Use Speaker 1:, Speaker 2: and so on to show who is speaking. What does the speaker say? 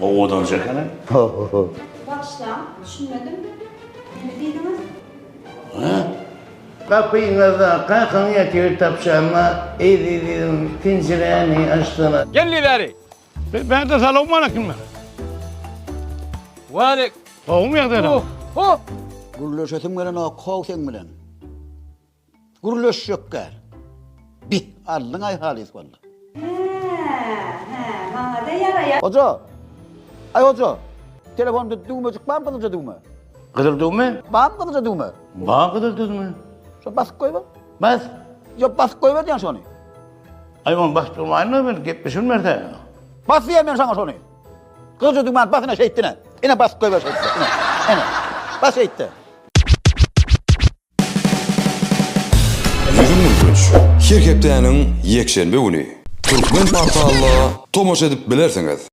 Speaker 1: Oğudan çekene.
Speaker 2: Başla, düşünmedim. Ne dediniz?
Speaker 3: Kapıyınıza kalkın yatır tapşama, eğdirin pencereni açtığına.
Speaker 4: Kendileri.
Speaker 5: Ben de salon bana kim?
Speaker 4: Varık.
Speaker 5: Tohum ya dedim.
Speaker 6: Gurulöşetin bilen o kovsen bilen. Gurulöş yok gel. Bir allın ay halis valla.
Speaker 2: Bana da yaraya.
Speaker 6: Hoca. Ay hoca. Telefonda düğmecik var mı kılıca düğme?
Speaker 1: Kıdırdın mı?
Speaker 6: Var mı kılıca düğme?
Speaker 1: Bana kıdırdın mı?
Speaker 6: Şu basıp koy ver.
Speaker 1: Bas.
Speaker 6: Ya basıp koy ver diyen şunu.
Speaker 1: Ayman bas durmayın mı? Gitmişim nerede?
Speaker 6: Bas diyeyim ben sana şunu. Kılıca düğme basına şehitine. Yine basıp koy ver şehitine. Yine. Bas şehitine.
Speaker 7: Yüzüm Mülkünç, Şirkeptäniň ýekşenbe güni. Türkmen portalına tomoş edip bilersiniz.